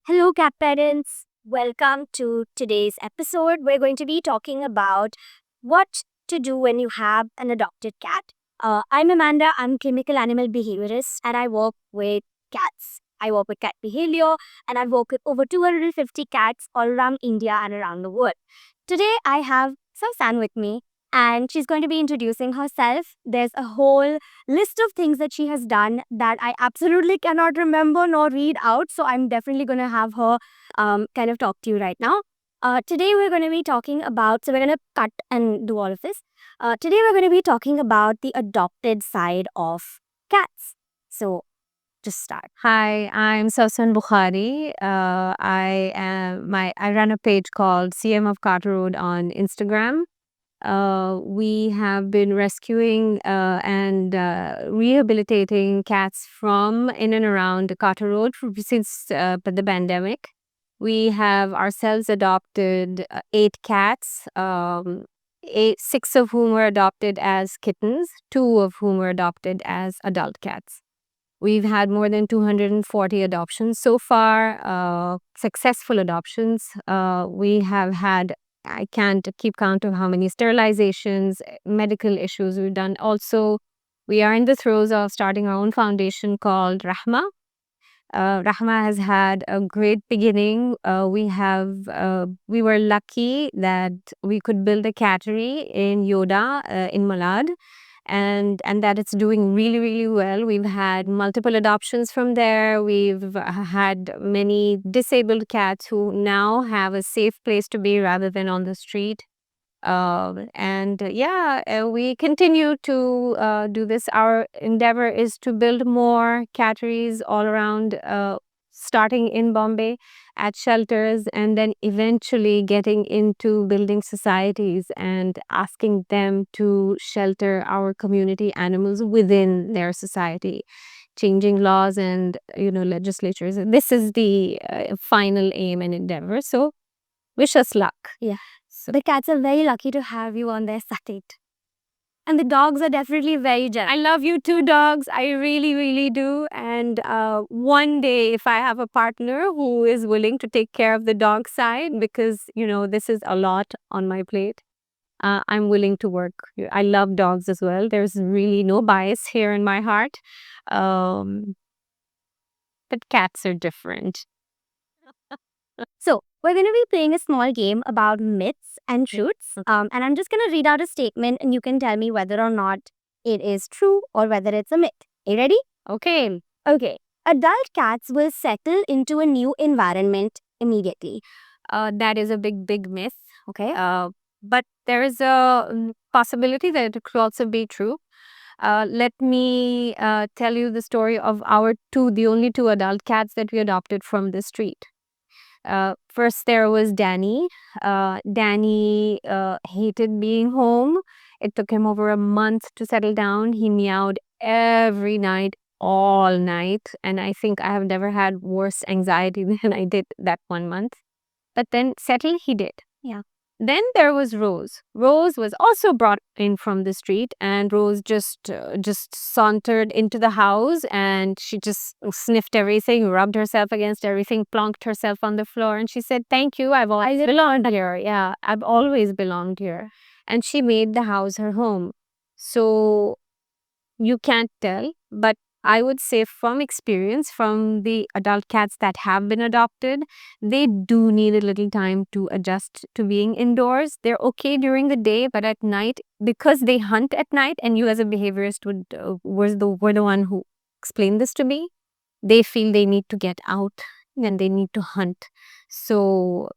Hello, cat parents. Welcome to today's episode. We're going to be talking about what to do when you have an adopted cat. I'm Amanda. I'm clinical animal behaviorist and I work with cats. I work with cat behavior and I've worked with over 250 cats all around India and around the world. Today, I have Sauson with me and she's going to be introducing herself. There's a whole list of things that she has done that I absolutely cannot remember nor read out. So I'm definitely going to have her kind of talk to you right now. Today we're going to be talking about, so we're going to cut and do all of this. Today we're going to be talking about the adopted side of cats. So just start. Hi, I'm Sauson Bukhari. I run a page called CM of Karter Road on Instagram. We have been rescuing and rehabilitating cats from in and around Karter Road since the pandemic. We have ourselves adopted 8 cats, six of whom were adopted as kittens, two of whom were adopted as adult cats. We've had more than 240 adoptions so far, successful adoptions. We have had, I can't keep count of how many sterilizations, medical issues we've done. Also, we are in the throes of starting our own foundation called Rahma. Rahma has had a great beginning. We were lucky that we could build a cattery in Yoda, in Malad, and that it's doing really well. We've had multiple adoptions from there. We've had many disabled cats who now have a safe place to be rather than on the street. We continue to do this. Our endeavor is to build more catteries all around, starting in Bombay at shelters and then eventually getting into building societies and asking them to shelter our community animals within their society, changing laws and legislatures. This is the final aim and endeavor. So wish us luck. Yeah. So the cats are very lucky to have you on their side. And the dogs are definitely very generous. I love you too, dogs. I really do. And one day, if I have a partner who is willing to take care of the dog side, because, this is a lot on my plate, I'm willing to work. I love dogs as well. There's really no bias here in my heart. Um, but cats are different. So, we're going to be playing a small game about myths and truths. Okay. And I'm just going to read out a statement and you can tell me whether or not it is true or whether it's a myth. Are you ready? Okay. Okay. Adult cats will settle into a new environment immediately. That is a big myth. Okay. But there is a possibility that it could also be true. Let me tell you the story of the only two adult cats that we adopted from the street. First, there was Danny. Danny hated being home. It took him over a month to settle down. He meowed every night, all night. And I think I have never had worse anxiety than I did that 1 month. But then settle he did. Yeah. Then there was Rose. Rose was also brought in from the street, and Rose just sauntered into the house, and she just sniffed everything, rubbed herself against everything, plonked herself on the floor, and she said, "Thank you, I've always belonged here. Yeah, I've always belonged here." And she made the house her home. So you can't tell, but I would say from experience, from the adult cats that have been adopted, they do need a little time to adjust to being indoors. They're okay during the day, but at night, because they hunt at night, and you as a behaviorist were the one who explained this to me, they feel they need to get out and they need to hunt. So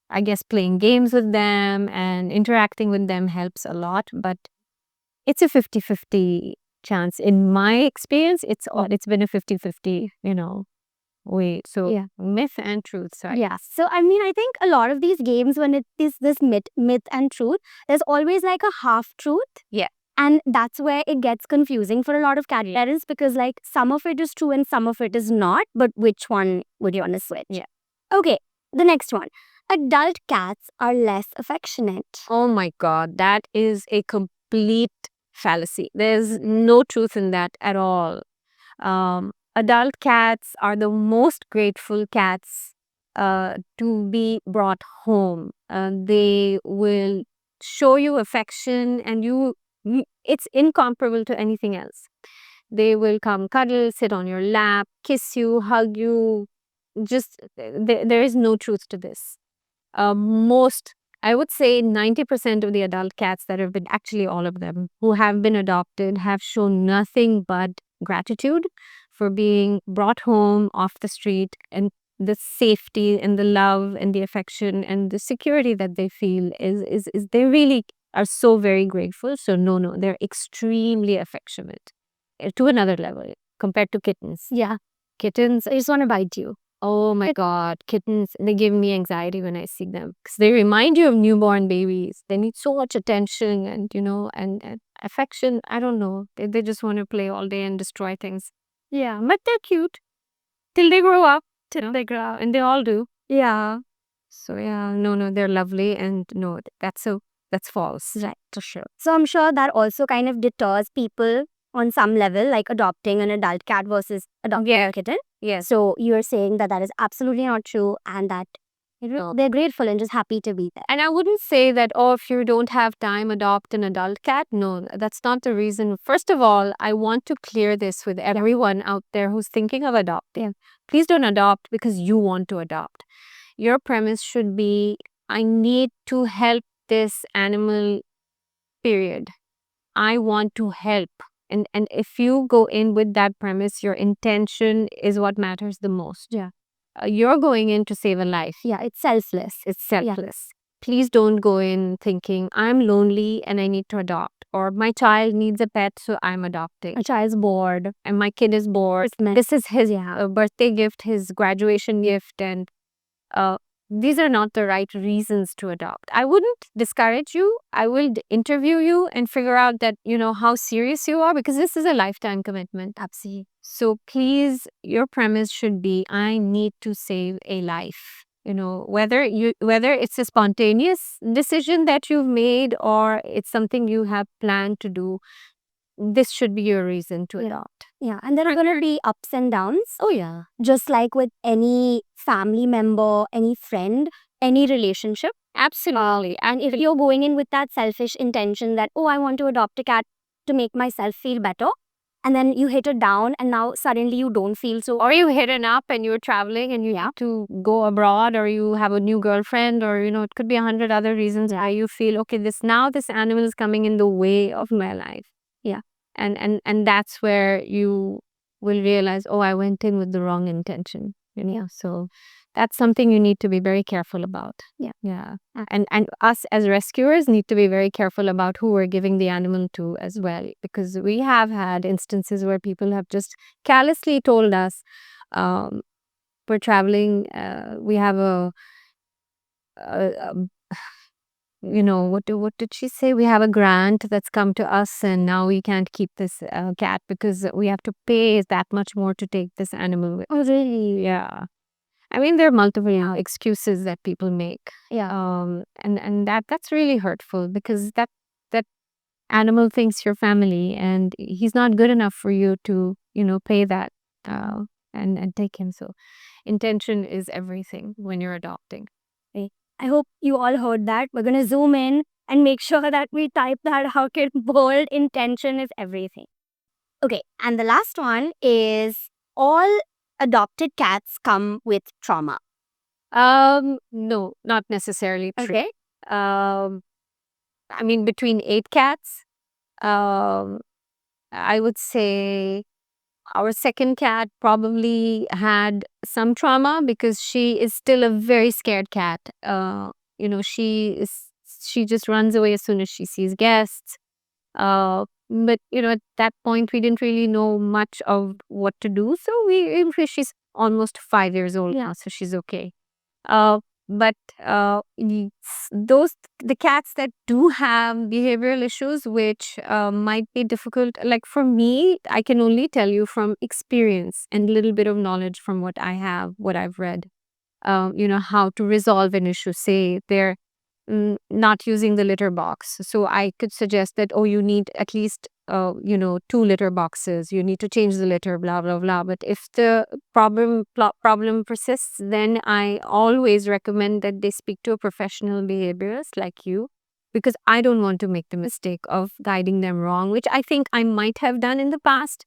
I guess playing games with them and interacting with them helps a lot, but it's a 50-50 chance. In my experience, it's been a 50-50, way. So Yeah. myth and truth side. Yeah. So, I mean, I think a lot of these games, when it is this myth and truth, there's always like a half truth. Yeah. And that's where it gets confusing for a lot of cat parents because, like, some of it is true and some of it is not. But which one would you want to switch? Yeah. Okay. The next one. Adult cats are less affectionate. Oh my God, that is a complete fallacy. There's no truth in that at all. Adult cats are the most grateful cats to be brought home. They will show you affection, and it's incomparable to anything else. They will come cuddle, sit on your lap, kiss you, hug you. Just there is no truth to this. Most, I would say 90% of the adult cats that have been, actually all of them, who have been adopted have shown nothing but gratitude for being brought home off the street, and the safety and the love and the affection and the security that they feel is they really are so very grateful. So no, they're extremely affectionate to another level compared to kittens. Yeah. Kittens, I just want to bite you. oh my God, kittens, they give me anxiety when I see them because they remind you of newborn babies. They need so much attention and, and affection. I don't know. They just want to play all day and destroy things. Yeah, but they're cute till they grow up. Till they grow up, and they all do. Yeah. So yeah, no, they're lovely, and no, that's false. Right. For sure. So I'm sure that also kind of deters people on some level, like adopting an adult cat versus adopting a kitten. Yes. So you're saying that that is absolutely not true, and that they're grateful and just happy to be there. And I wouldn't say that, oh, if you don't have time, adopt an adult cat. No, that's not the reason. First of all, I want to clear this with everyone out there who's thinking of adopting. Please don't adopt because you want to adopt. Your premise should be, I need to help this animal, period. I want to help. And if you go in with that premise, your intention is what matters the most. Yeah. You're going in to save a life. Yeah, it's selfless. It's selfless. Please don't go in thinking, I'm lonely and I need to adopt. Or my child needs a pet, so I'm adopting. My child's bored. And my kid is bored. This is his birthday gift, his graduation gift. And these are not the right reasons to adopt. I wouldn't discourage you. I will interview you and figure out that, how serious you are, because this is a lifetime commitment. Absolutely. So please, your premise should be, I need to save a life. Whether it's a spontaneous decision that you've made or it's something you have planned to do, this should be your reason to adopt. Yeah, and there are going to be ups and downs. Oh yeah. Just like with any family member, any friend, any relationship. Absolutely. And if you're going in with that selfish intention that, oh, I want to adopt a cat to make myself feel better, and then you hit it down and now suddenly you don't feel so. Or you hit it up and you're traveling and you have to go abroad, or you have a new girlfriend, or, it could be 100 other reasons why you feel, okay, this animal is coming in the way of my life. Yeah. And that's where you will realize, oh, I went in with the wrong intention. So that's something you need to be very careful about. Yeah. And us as rescuers need to be very careful about who we're giving the animal to as well, because we have had instances where people have just callously told us, we're traveling, we have a what did she say? We have a grant that's come to us, and now we can't keep this cat because we have to pay that much more to take this animal with. Oh, really? Yeah. I mean, there are multiple excuses that people make. Yeah. And that's really hurtful, because that animal thinks you're family, and he's not good enough for you to, pay that and take him. So intention is everything when you're adopting. I hope you all heard that. We're going to zoom in and make sure that we type that out in bold. Intention is everything. Okay, and the last one is, all adopted cats come with trauma. No, not necessarily true. Okay. I mean, between 8 cats, I would say our second cat probably had some trauma, because she is still a very scared cat. She just runs away as soon as she sees guests. But at that point we didn't really know much of what to do. So she's almost 5 years old now, so she's okay. But the cats that do have behavioral issues, which might be difficult, like for me, I can only tell you from experience and a little bit of knowledge from what I've read, how to resolve an issue. Say they're not using the litter box. So I could suggest that, oh, you need at least two litter boxes. You need to change the litter, blah, blah, blah. But if the problem persists, then I always recommend that they speak to a professional behaviorist like you, because I don't want to make the mistake of guiding them wrong, which I think I might have done in the past.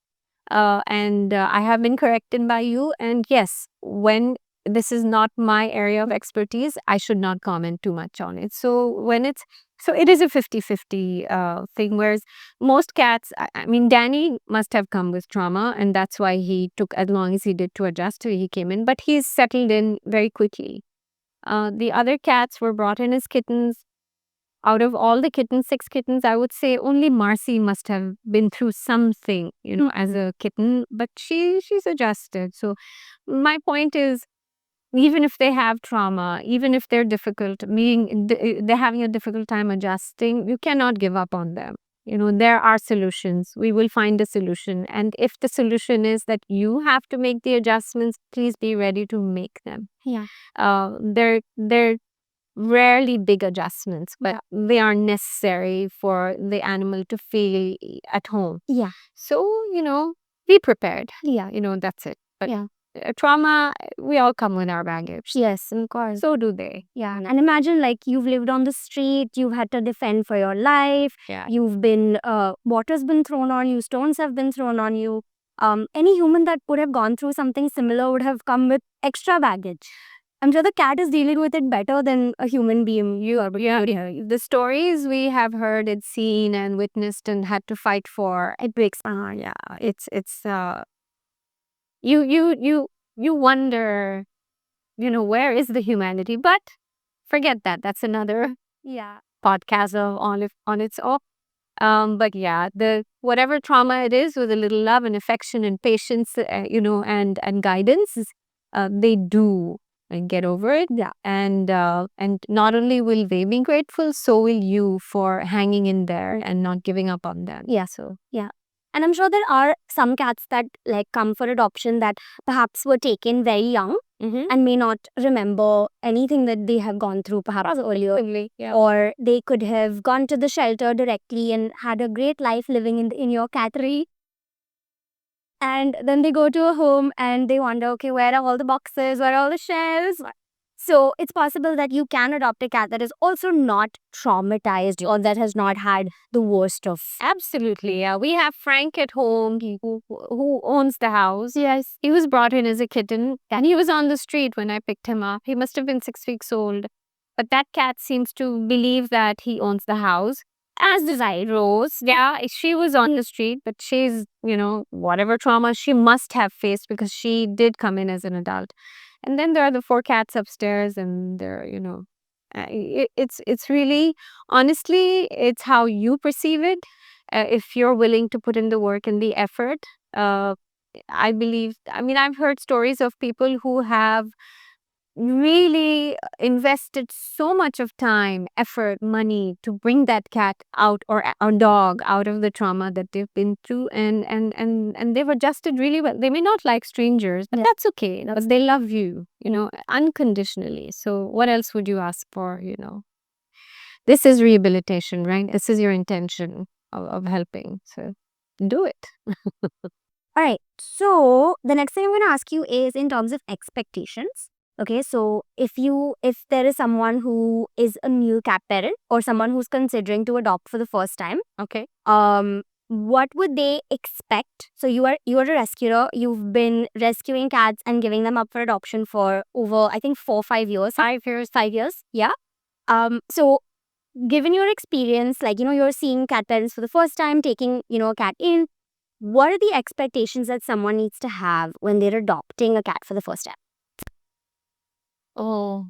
And I have been corrected by you. And yes, when this is not my area of expertise, I should not comment too much on it. So it is a 50-50 thing, whereas most cats, I mean, Danny must have come with trauma, and that's why he took as long as he did to adjust till he came in, but he's settled in very quickly. The other cats were brought in as kittens. Out of all the kittens, 6 kittens, I would say only Marcy must have been through something, as a kitten, but she's adjusted. So my point is, even if they have trauma, even if they're they're having a difficult time adjusting, you cannot give up on them. There are solutions. We will find a solution. And if the solution is that you have to make the adjustments, please be ready to make them. Yeah. They're rarely big adjustments, but they are necessary for the animal to feel at home. Yeah. So, be prepared. Yeah. That's it. But Yeah. Trauma, we all come with our baggage. Yes, of course. So do they. Yeah. And imagine, like, you've lived on the street, you've had to defend for your life. Yeah. You've been, water's been thrown on you, stones have been thrown on you. Any human that would have gone through something similar would have come with extra baggage. I'm sure the cat is dealing with it better than a human being. Yeah. The stories we have heard and seen and witnessed and had to fight for, it breaks my heart. Yeah. It's you wonder, where is the humanity? But forget that. That's another podcast on its own. But yeah, the whatever trauma it is, with a little love and affection and patience, and guidance, they do get over it. Yeah. And not only will they be grateful, so will you for hanging in there and not giving up on them. Yeah. So Yeah. And I'm sure there are some cats that come for adoption that perhaps were taken very young and may not remember anything that they have gone through perhaps earlier. Yeah. Or they could have gone to the shelter directly and had a great life living in your cattery. And then they go to a home and they wonder, okay, where are all the boxes? Where are all the shelves? So it's possible that you can adopt a cat that is also not traumatized or that has not had the worst of. Absolutely. Yeah. We have Frank at home, who owns the house. Yes. He was brought in as a kitten and he was on the street when I picked him up. He must have been 6 weeks old. But that cat seems to believe that he owns the house. As does Rose. Yeah, she was on the street, but she's, whatever trauma she must have faced, because she did come in as an adult. And then there are the 4 cats upstairs, and they're, it's really, honestly, it's how you perceive it. If you're willing to put in the work and the effort, I believe, I've heard stories of people who have really invested so much of time, effort, money to bring that cat out, or dog out of the trauma that they've been through, and they've adjusted really well. They may not like strangers, but that's okay, because they love you, unconditionally. So what else would you ask for? This is rehabilitation, right? This is your intention of helping. So do it. All right. So the next thing I'm going to ask you is in terms of expectations. Okay, so if there is someone who is a new cat parent or someone who's considering to adopt for the first time, Okay. what would they expect? So you are a rescuer. You've been rescuing cats and giving them up for adoption for over, I think, 4-5 years. 5 years. 5 years, yeah. So given your experience, you're seeing cat parents for the first time, taking a cat in. What are the expectations that someone needs to have when they're adopting a cat for the first time? Oh,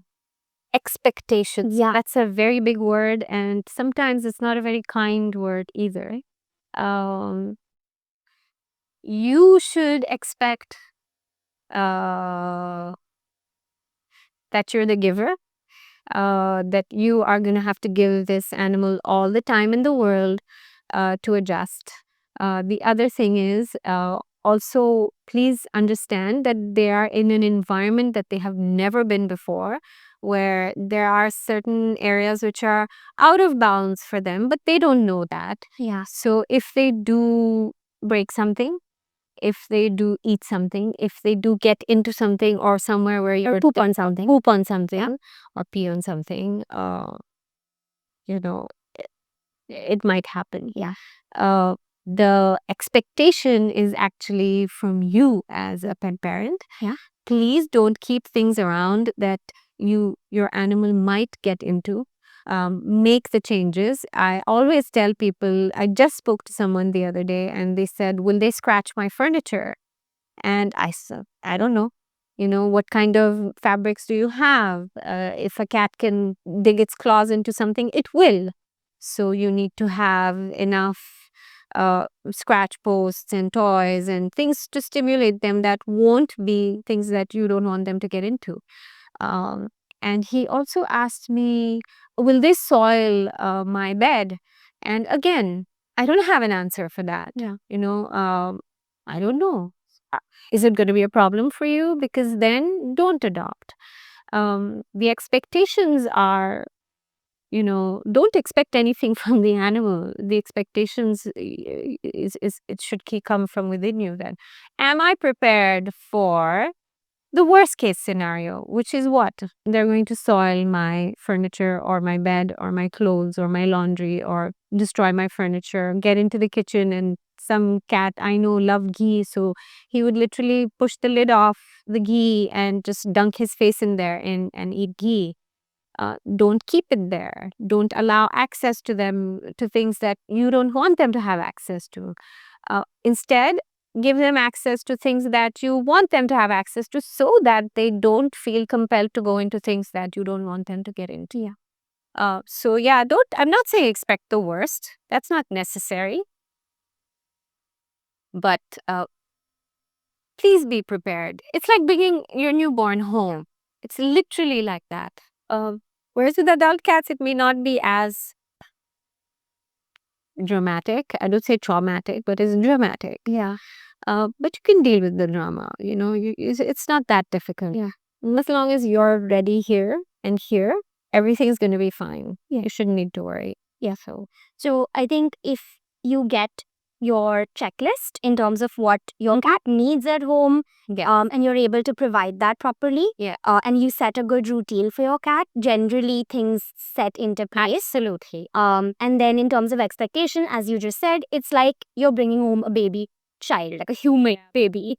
expectations. Yeah. That's a very big word, and sometimes it's not a very kind word either. You should expect that you're the giver, that you are going to have to give this animal all the time in the world to adjust. The other thing is, also, please understand that they are in an environment that they have never been before, where there are certain areas which are out of bounds for them, but they don't know that. Yeah. So if they do break something, if they do eat something, if they do get into something or somewhere where you're poop on something. poop on something or pee on something, you know, it might happen. Yeah. The expectation is actually from you as a pet parent. Yeah. Please don't keep things around that your animal might get into. Make the changes. I always tell people, I just spoke to someone the other day and they said, will they scratch my furniture? And I said, I don't know. What kind of fabrics do you have? If a cat can dig its claws into something, it will. So you need to have enough scratch posts and toys and things to stimulate them that won't be things that you don't want them to get into. Um, and he also asked me, will this soil my bed? And again, I don't have an answer for that. Yeah. I don't know. Is it going to be a problem for you? Because then don't adopt. The expectations are, don't expect anything from the animal. The expectations is it should come from within you then. Am I prepared for the worst case scenario, which is what? They're going to soil my furniture or my bed or my clothes or my laundry or destroy my furniture, get into the kitchen, and some cat I know loved ghee. So he would literally push the lid off the ghee and just dunk his face in there and eat ghee. Don't keep it there. Don't allow access to them to things that you don't want them to have access to. Instead, give them access to things that you want them to have access to so that they don't feel compelled to go into things that you don't want them to get into. Yeah. So yeah, I'm not saying expect the worst. That's not necessary. But please be prepared. It's like bringing your newborn home. It's literally like that. Whereas with adult cats, it may not be as dramatic. I don't say traumatic, but it's dramatic. Yeah. But you can deal with the drama. It's not that difficult. Yeah. As long as you're ready here and here, everything's going to be fine. Yeah. You shouldn't need to worry. Yeah. So I think if you get your checklist in terms of what your cat needs at home, and you're able to provide that properly, and you set a good routine for your cat, generally things set into place. Absolutely. And then in terms of expectation, as you just said, it's like you're bringing home a baby child, like a human baby.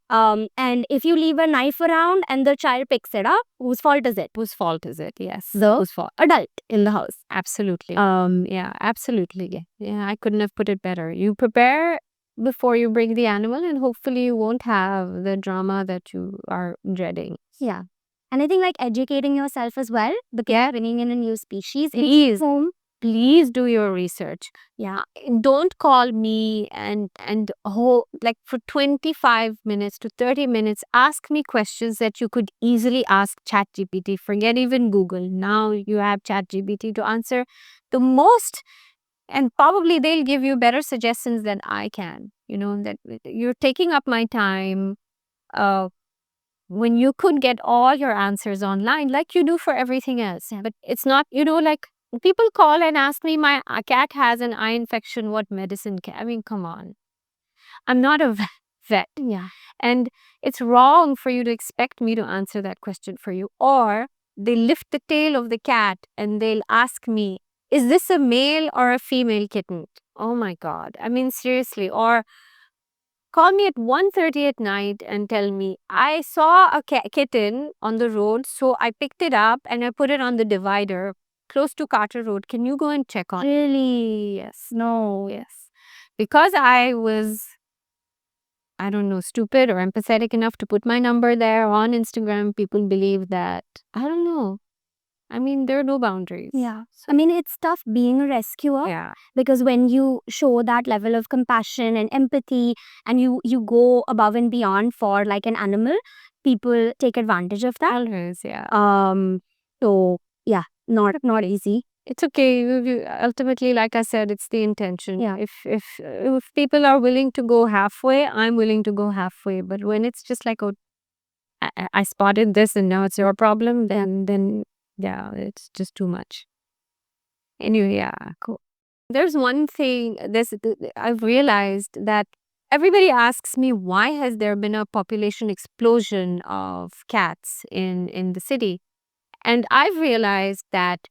And if you leave a knife around and the child picks it up, whose fault is it? Whose fault is it? Yes. The fault? adult in the house. Absolutely. Yeah, absolutely. Yeah, I couldn't have put it better. You prepare before you bring the animal, and hopefully you won't have the drama that you are dreading. Yeah. And I think like educating yourself as well, because bringing in a new species Please. home. Please do your research. Yeah. Don't call me and like for 25 minutes to 30 minutes, ask me questions that you could easily ask ChatGPT. Forget even Google. Now you have ChatGPT to answer the most, and probably they'll give you better suggestions than I can. That you're taking up my time when you could get all your answers online like you do for everything else. But it's not, like people call and ask me, my cat has an eye infection, what medicine I mean, come on. I'm not a vet. Yeah. And it's wrong for you to expect me to answer that question for you. Or they lift the tail of the cat and they'll ask me, is this a male or a female kitten? Oh my God. I mean, seriously. Or call me at 1:30 at night and tell me, I saw a kitten on the road, so I picked it up and I put it on the divider close to Karter Road. Can you go and check on it? Really? Yes. No, yes. Because I was, I don't know, stupid or empathetic enough to put my number there on Instagram, people believe that, I don't know. I mean, there are no boundaries. Yeah. I mean, it's tough being a rescuer. Yeah. Because when you show that level of compassion and empathy and you go above and beyond for like an animal, people take advantage of that. Always, yeah. So yeah, not easy. it's okay. Ultimately, like I said, it's the intention. Yeah. If people are willing to go halfway, I'm willing to go halfway. But when it's just like, oh, I spotted this and now it's your problem, then yeah, it's just too much. Anyway, yeah, cool. There's one thing I've realized that everybody asks me, why has there been a population explosion of cats in the city? And I've realized that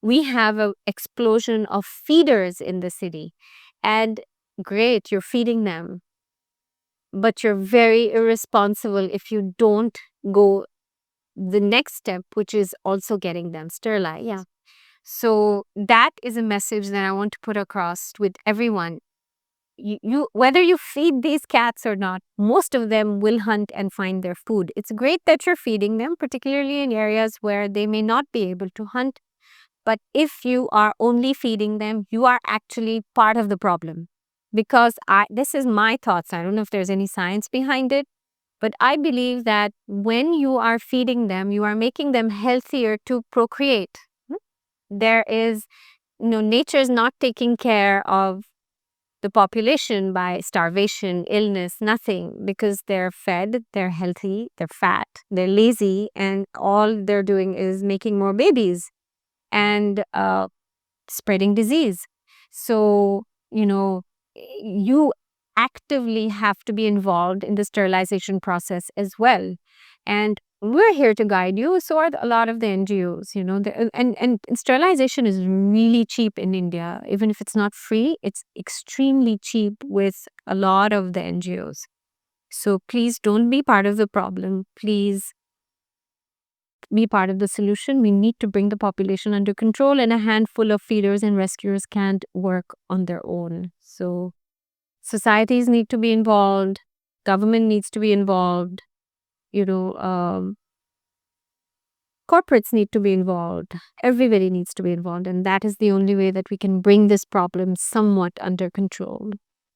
we have an explosion of feeders in the city. And great, you're feeding them, but you're very irresponsible if you don't go the next step, which is also getting them sterilized. Yeah. So that is a message that I want to put across with everyone. You whether you feed these cats or not, most of them will hunt and find their food. It's great that you're feeding them, particularly in areas where they may not be able to hunt. But if you are only feeding them, you are actually part of the problem. Because this is my thoughts. I don't know if there's any science behind it, but I believe that when you are feeding them, you are making them healthier to procreate. There is, nature is not taking care of the population by starvation, illness, nothing, because they're fed, they're healthy, they're fat, they're lazy, and all they're doing is making more babies and spreading disease. So, you actively have to be involved in the sterilization process as well. And we're here to guide you. So are a lot of the NGOs, and sterilization is really cheap in India. Even if it's not free, it's extremely cheap with a lot of the NGOs. So please don't be part of the problem. Please be part of the solution. We need to bring the population under control, and a handful of feeders and rescuers can't work on their own. So societies need to be involved, government needs to be involved, you know, um, corporates need to be involved, everybody needs to be involved, and that is the only way that we can bring this problem somewhat under control.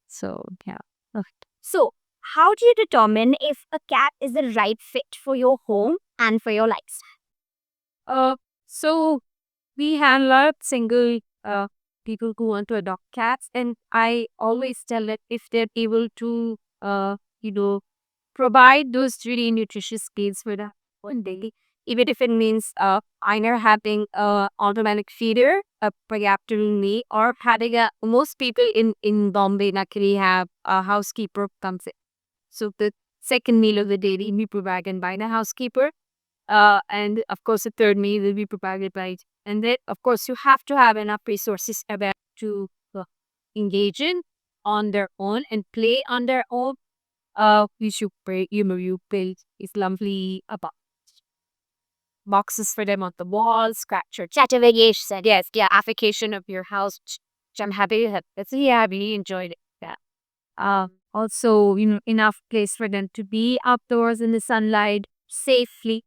So, yeah. Okay. So, how do you determine if a cat is the right fit for your home and for your lifestyle? So we have a lot of single people who want to adopt cats, and I always tell that if they're able to, you know, provide those really nutritious feeds for the one day, even if it means either having a automatic feeder, a preoptimally, or having a most people in Bombay luckily have a housekeeper comes in. So the second meal of the day will be provided by the housekeeper. And of course, the third meal will be provided by it. And then, of course, you have to have enough resources available to engage in on their own and play on their own. You should pay, you build is lovely about boxes for them on the walls, scratch your Chattervegation. yes, yeah, application of your house, which I'm happy to have. That's yeah, I really enjoyed it. Yeah. Also, enough place for them to be outdoors in the sunlight safely.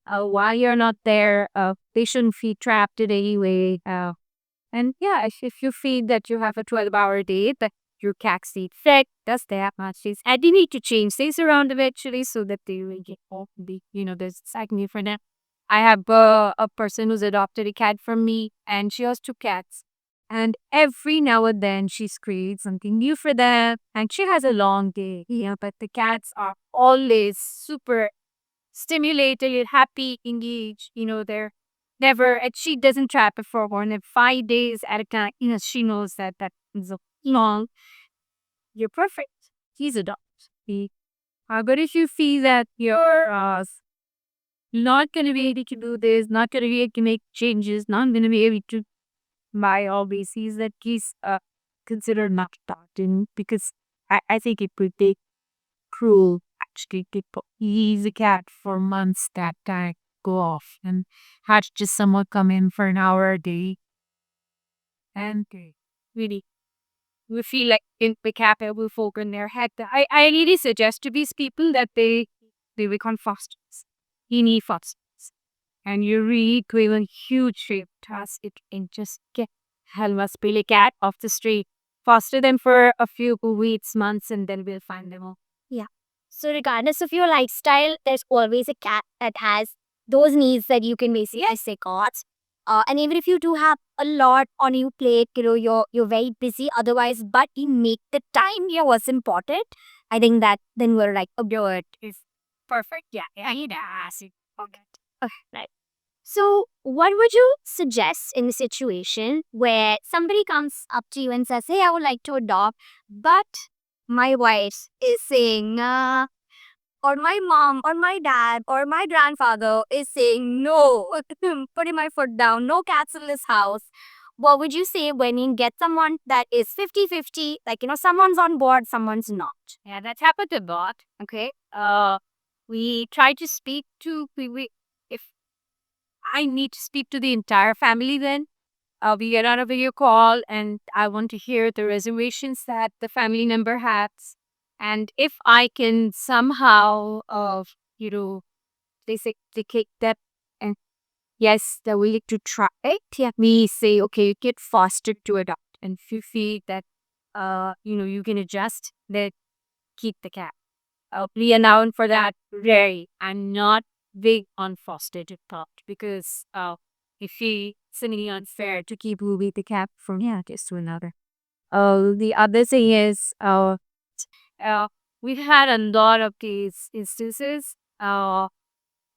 While you're not there, they shouldn't feel trapped in any way. And yeah, if you feel that you have a 12-hour day, that your cat seat fed, does that much is, and you need to change things around eventually so that they will get off the, there's exactly for them. I have a person who's adopted a cat from me, and she has two cats. And every now and then she's created something new for them. And she has a long day. Yeah, but the cats are always super stimulated, happy, engaged. They're never, and she doesn't trap it for more than 5 days at a time. She knows that that is a long. You're perfect. He's a dog. But if you feel that you're not going to be able to do this, not going to be able to make changes, not going to be able to buy all bases, that he's considered not adopted, because I think it would take cruel actually to ease a cat for months that time go off and had just someone come in for an hour a day and really we feel like in the cat will folk in their head. I really suggest to these people that they become fosters. You need fosters. And you really give a huge shape task it and just get Helma's Billy cat off the street. Foster them for a few weeks, months, and then we'll find them all. Yeah. So, regardless of your lifestyle, there's always a cat that has those needs that you can basically say got. And even if you do have a lot on your plate, you're very busy otherwise, but you make the time here was important. I think that then we're like, oh, good. It's perfect. Yeah, I need to ask you. Okay. Right. So, what would you suggest in a situation where somebody comes up to you and says, "Hey, I would like to adopt, but my wife is saying, or my mom, or my dad, or my grandfather is saying, no, putting my foot down, no cats in this house." What would you say when you get someone that is 50-50, like, someone's on board, someone's not? Yeah, that's happened a lot. Okay. We try to speak to, if I need to speak to the entire family, then we get on a video call and I want to hear the reservations that the family member has. And if I can somehow, you know, they take that and yes, they're willing to try it. Yeah. We say, okay, you get fostered to adopt. And if you feel that, you can adjust, then keep the cat. Be known for that. Very. I'm not big on fostered adopt because if it's suddenly unfair to keep moving the cat from one case to another. The other thing is, uh, we've had a lot of these instances. A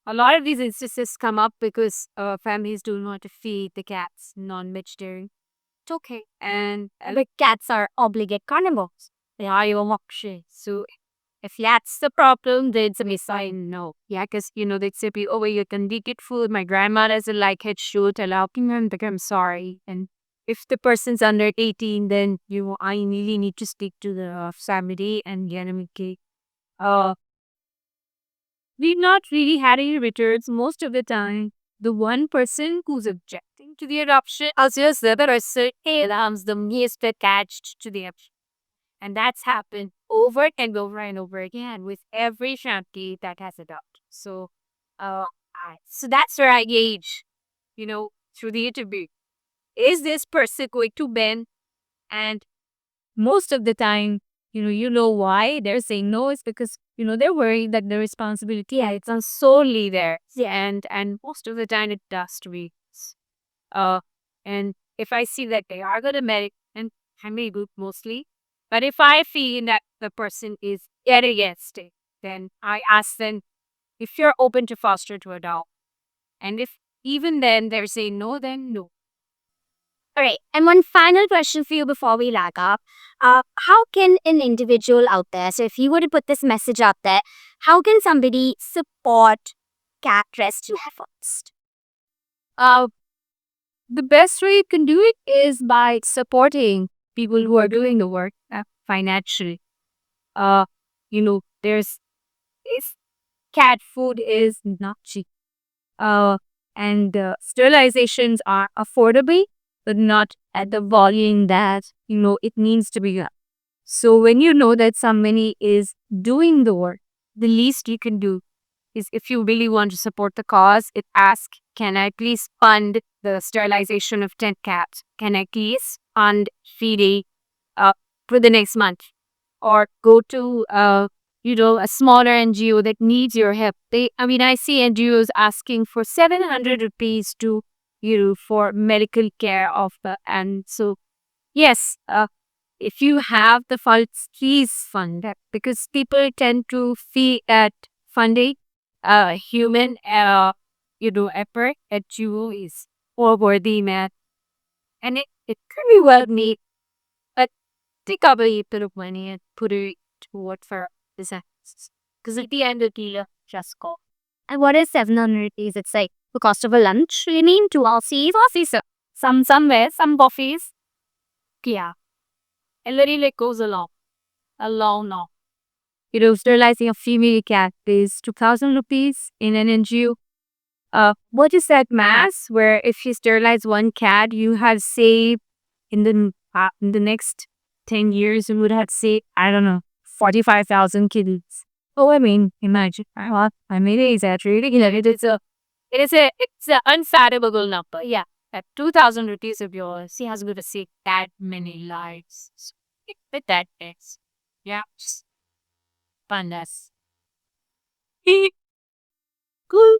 lot of these instances come up because families don't want to feed the cats non-vegetarian. It's okay. And the cats are obligate carnivores. They are your mokshe. So if that's the problem, then it's a sign no. Yeah, because, they'd say, oh, you can eat food. My grandma doesn't like it. Shoot, allow him, I'm sorry. And if the person's under 18, then, I really need to speak to the family and get them okay. Uh, we've not really had any returns most of the time. The one person who's objecting to the adoption, as the other person, allows them is attached to the adoption. And that's happened over and over and over again with every family that has adopted. So, so that's where I gauge, through the interview. Is this person going to bend? And most of the time, why they're saying no is because, they're worried that the responsibility, it's on solely there. Yeah. And most of the time it does to be. Uh, and if I see that they are going to medic, and I may good mostly, but if I feel that the person is yet against it, then I ask them if you're open to foster to adopt. And if even then they're saying no, then no. All right. And one final question for you before we wrap up. How can an individual out there, so if you were to put this message out there, how can somebody support cat rescue efforts? Uh, the best way you can do it is by supporting people who are doing the work financially. Uh, there's is cat food is not cheap. And sterilizations are affordable, but not at the volume that it needs to be. So when you know that somebody is doing the work, the least you can do is, if you really want to support the cause, it ask, can I please fund the sterilization of 10 cats? Can I please fund feeding for the next month? Or go to a smaller NGO that needs your help. I see NGOs asking for 700 rupees to for medical care of the, and so yes, if you have the funds, please fund that, because people tend to feel that funding human effort at you is more worthy, man. And it could be well made, but take up a bit of money and put it toward for disasters. Because at the end of the year, just go. And what is 700 rupees? It's like the cost of a lunch. You mean two offices, sir. Somewhere, some coffees. Yeah. And literally it goes along now. Sterilizing a female cat is 2,000 rupees in an NGO. What is that mass where if you sterilize one cat, you have saved in the next 10 years, you would have saved, I don't know, 45,000 kids. Oh, imagine. I mean, it is actually, it's a unfathomable number. Yeah. At 2,000 rupees of yours, he has going to save that many lives. So, with that, it's, yeah, just pandas. Cool.